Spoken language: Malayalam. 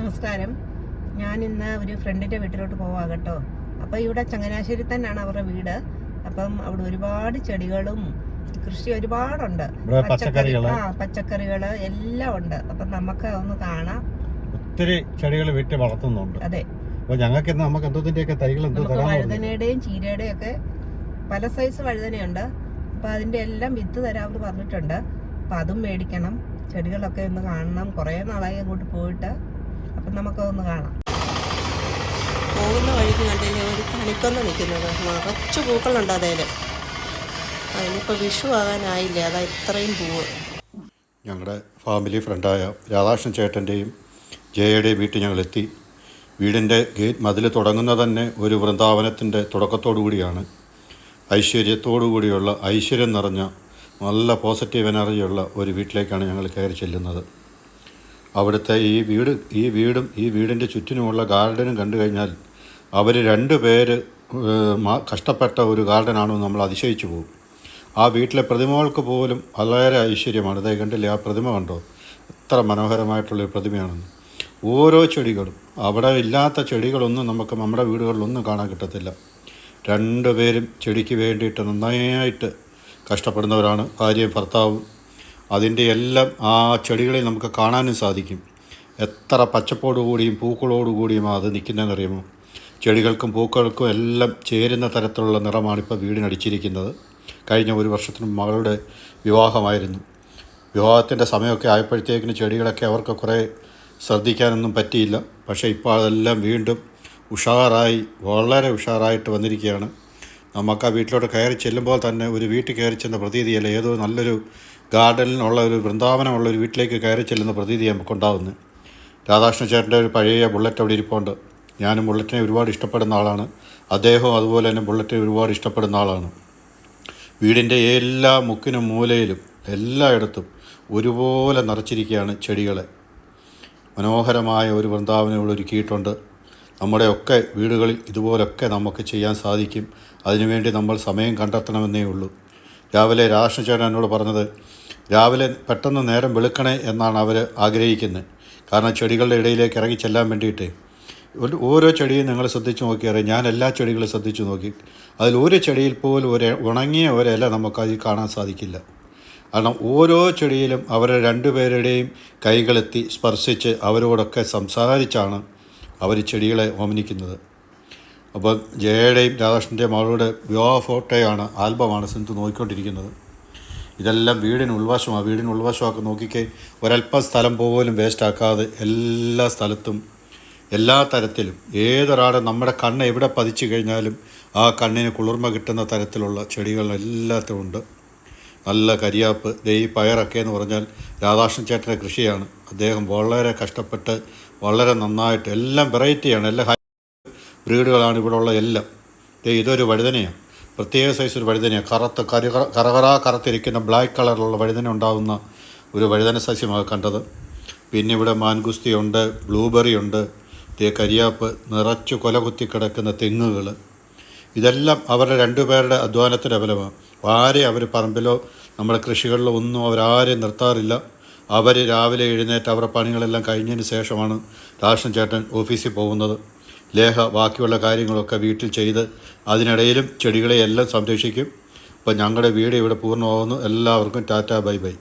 നമസ്കാരം. ഞാൻ ഇന്ന് ഒരു ഫ്രണ്ടിൻ്റെ വീട്ടിലോട്ട് പോവാം കേട്ടോ. അപ്പോൾ ഇവിടെ ചങ്ങനാശ്ശേരി തന്നെയാണ് അവരുടെ വീട്. അപ്പം അവിടെ ഒരുപാട് ചെടികളും കൃഷി ഒരുപാടുണ്ട്. പച്ചക്കറികൾ എല്ലാം ഉണ്ട്. അപ്പം നമുക്ക് ഒന്ന് കാണാം. ഒത്തിരി ചെടികൾ വീട്ടിൽ വളർത്തുന്നുണ്ട്. അതെ. അപ്പോൾ ഞങ്ങൾക്ക് നമുക്ക് എന്തോതിൻ്റെയൊക്കെ തൈകൾ വഴുതനയുടെയും ചീരയുടെയും ഒക്കെ പല സൈസ് വഴുതനയുണ്ട്. അപ്പം അതിൻ്റെ എല്ലാം വിത്ത് തരാമെന്ന് പറഞ്ഞിട്ടുണ്ട്. അപ്പം അതും മേടിക്കണം. ചെടികളൊക്കെ ഒന്ന് കാണണം. കുറേ നാളായി അങ്ങോട്ട് പോയിട്ട്. അപ്പം നമുക്കൊന്ന് കാണാം. പോകുന്ന വഴിക്ക് കണ്ടില്ലേ ഒരു കണിക്കൊന്ന നിൽക്കുന്നത്. നിറച്ച് പൂക്കളുണ്ട് അതേൽ. അതിനിപ്പോൾ വിഷു ആകാനായില്ല, അതാ ഇത്രയും പൂവ്. ഞങ്ങളുടെ ഫാമിലി ഫ്രണ്ടായ രാധാകൃഷ്ണൻ ചേട്ടൻ്റെയും ജയയുടെയും വീട്ടിൽ ഞങ്ങളെത്തി. വീടിൻ്റെ ഗേറ്റ് മതിൽ തുടങ്ങുന്നത് തന്നെ ഒരു വൃന്ദാവനത്തിൻ്റെ തുടക്കത്തോടു കൂടിയാണ്. ഐശ്വര്യത്തോടു കൂടിയുള്ള ഐശ്വര്യം നിറഞ്ഞ നല്ല പോസിറ്റീവ് എനർജിയുള്ള ഒരു വീട്ടിലേക്കാണ് ഞങ്ങൾ കയറി ചെല്ലുന്നത്. അവിടുത്തെ ഈ വീടും ഈ വീടിൻ്റെ ചുറ്റിനുമുള്ള ഗാർഡനും കണ്ടു കഴിഞ്ഞാൽ അവർ രണ്ടുപേര് കഷ്ടപ്പെട്ട ഒരു ഗാർഡനാണെന്ന് നമ്മൾ അതിശയിച്ചു പോകും. ആ വീട്ടിലെ പ്രതിമകൾക്ക് പോലും വളരെ ഐശ്വര്യമാണ്. ഇതേ കണ്ടില്ലേ, ആ പ്രതിമ കണ്ടോ, എത്ര മനോഹരമായിട്ടുള്ളൊരു പ്രതിമയാണെന്ന്. ഓരോ ചെടികളും, അവിടെ ഇല്ലാത്ത ചെടികളൊന്നും നമുക്ക് നമ്മുടെ വീടുകളിലൊന്നും കാണാൻ കിട്ടത്തില്ല. രണ്ടുപേരും ചെടിക്ക് വേണ്ടിയിട്ട് നന്നായിട്ട് കഷ്ടപ്പെടുന്നവരാണ്, ഭാര്യയും ഭർത്താവും. അതിൻ്റെ എല്ലാം ആ ചെടികളെ നമുക്ക് കാണാനും സാധിക്കും. എത്ര പച്ചപ്പോടുകൂടിയും പൂക്കളോടുകൂടിയും അത് നിൽക്കുന്നതെന്നറിയുമോ. ചെടികൾക്കും പൂക്കൾക്കും എല്ലാം ചേരുന്ന തരത്തിലുള്ള നിറമാണ് ഇപ്പോൾ വീടിനടിച്ചിരിക്കുന്നത്. കഴിഞ്ഞ ഒരു വർഷത്തിന് മകളുടെ വിവാഹമായിരുന്നു. വിവാഹത്തിൻ്റെ സമയമൊക്കെ ആയപ്പോഴത്തേക്കിന് ചെടികളൊക്കെ അവർക്ക് കുറേ ശ്രദ്ധിക്കാനൊന്നും പറ്റിയില്ല. പക്ഷേ ഇപ്പോൾ അതെല്ലാം വീണ്ടും ഉഷാറായി, വളരെ ഉഷാറായിട്ട് വന്നിരിക്കുകയാണ്. നമുക്ക് ആ വീട്ടിലോട്ട് കയറി ചെല്ലുമ്പോൾ തന്നെ ഒരു വീട്ടിൽ കയറി ചെന്ന പ്രതീതിയല്ല, ഏതോ നല്ലൊരു ഗാർഡനിലുള്ള ഒരു വൃന്ദാവനമുള്ള ഒരു വീട്ടിലേക്ക് കയറി ചെല്ലുന്ന പ്രതീതി നമുക്കുണ്ടാകുന്നത്. രാധാകൃഷ്ണ ചേട്ടൻ്റെ ഒരു പഴയ ബുള്ളറ്റ് അവിടെ ഇരിപ്പുണ്ട്. ഞാനും ബുള്ളറ്റിനെ ഒരുപാട് ഇഷ്ടപ്പെടുന്ന ആളാണ്. അദ്ദേഹവും അതുപോലെ തന്നെ ബുള്ളറ്റിനെ ഒരുപാട് ഇഷ്ടപ്പെടുന്ന ആളാണ്. വീടിൻ്റെ എല്ലാ മുക്കിനും മൂലയിലും എല്ലായിടത്തും ഒരുപോലെ നിറച്ചിരിക്കുകയാണ് ചെടികളെ. മനോഹരമായ ഒരു വൃന്ദാവനം ഇവിടെ ഒരുക്കിയിട്ടുണ്ട്. നമ്മുടെയൊക്കെ വീടുകളിൽ ഇതുപോലൊക്കെ നമുക്ക് ചെയ്യാൻ സാധിക്കും. അതിനുവേണ്ടി നമ്മൾ സമയം കണ്ടെത്തണമെന്നേ ഉള്ളൂ. രാവിലെ രാധാകൃഷ്ണ ചേട്ടൻ എന്നോട് പറഞ്ഞത്, രാവിലെ പെട്ടെന്ന് നേരം വെളുക്കണേ എന്നാണ് അവർ ആഗ്രഹിക്കുന്നത്. കാരണം ചെടികളുടെ ഇടയിലേക്ക് ഇറങ്ങി ചെല്ലാൻ വേണ്ടിയിട്ട്. ഓരോ ചെടിയും നിങ്ങൾ ശ്രദ്ധിച്ച് നോക്കിയറിയാം. ഞാൻ എല്ലാ ചെടികളും ശ്രദ്ധിച്ച് നോക്കി. അതിലൊരു ചെടിയിൽ പോലും ഉണങ്ങിയ ഒരില നമുക്കതിൽ കാണാൻ സാധിക്കില്ല. കാരണം ഓരോ ചെടിയിലും അവരുടെ രണ്ടുപേരുടെയും കൈകളെത്തി സ്പർശിച്ച് അവരോടൊക്കെ സംസാരിച്ചാണ് അവർ ചെടികളെ ഓമനിക്കുന്നത്. അപ്പോൾ ജയയുടെയും രാധാകൃഷ്ണൻ്റെയും മകളുടെ വിവാഹ ഫോട്ടോയാണ്, ആൽബമാണ് സിന്ധു നോക്കിക്കൊണ്ടിരിക്കുന്നത്. ഇതെല്ലാം വീടിന് ഉൾവശമാണ്. വീടിന് ഉൾവശമൊക്കെ നോക്കിക്കേ, ഒരല്പം സ്ഥലം പോലും വേസ്റ്റാക്കാതെ എല്ലാ സ്ഥലത്തും എല്ലാ തരത്തിലും ഏതൊരാളും നമ്മുടെ കണ്ണ് എവിടെ പതിച്ചു കഴിഞ്ഞാലും ആ കണ്ണിന് കുളിർമ കിട്ടുന്ന തരത്തിലുള്ള ചെടികൾ എല്ലാത്തിലും ഉണ്ട്. നല്ല കരിയാപ്പ്, ഈ പയറൊക്കെ എന്ന് പറഞ്ഞാൽ രാധാകൃഷ്ണൻ ചേട്ടൻ്റെ കൃഷിയാണ്. അദ്ദേഹം വളരെ കഷ്ടപ്പെട്ട് വളരെ നന്നായിട്ട് എല്ലാം വെറൈറ്റിയാണ്, എല്ലാ ബ്രീഡുകളാണ് ഇവിടെ ഉള്ള എല്ലാം. ഇതൊരു വഴുതനയാണ്, പ്രത്യേക സൈസ് ഒരു വഴുതനയാണ്. കറുത്തിരിക്കുന്ന ബ്ലാക്ക് കളറിലുള്ള വഴുതന ഉണ്ടാകുന്ന ഒരു വഴുതന സസ്യമാണ് കണ്ടത്. പിന്നെ ഇവിടെ മാൻകുസ്തിയുണ്ട്, ബ്ലൂബെറി ഉണ്ട്, കരിയാപ്പ്, നിറച്ച് കൊല കുത്തി കിടക്കുന്ന തെങ്ങുകൾ. ഇതെല്ലാം അവരുടെ രണ്ടുപേരുടെ അധ്വാനത്തിൻ്റെ ഫലമാണ്. ആരെയും അവർ പറമ്പിലോ നമ്മുടെ കൃഷികളിലോ ഒന്നും അവരാരെയും നിർത്താറില്ല. അവർ രാവിലെ എഴുന്നേറ്റ് അവരുടെ പണികളെല്ലാം കഴിഞ്ഞതിന് ശേഷമാണ് രാധാകൃഷ്ണൻ ചേട്ടൻ ഓഫീസിൽ പോകുന്നത്. ബാക്കിയുള്ള കാര്യങ്ങളൊക്കെ വീട്ടിൽ ചെയ്ത് അതിനിടയിലും ചെടികളെ എല്ലാം സംരക്ഷിക്കും. അപ്പോൾ ഞങ്ങളുടെ വീഡിയോ ഇവിടെ പൂർണ്ണമാകുന്നു. എല്ലാവർക്കും ടാറ്റാ, ബൈ ബൈ.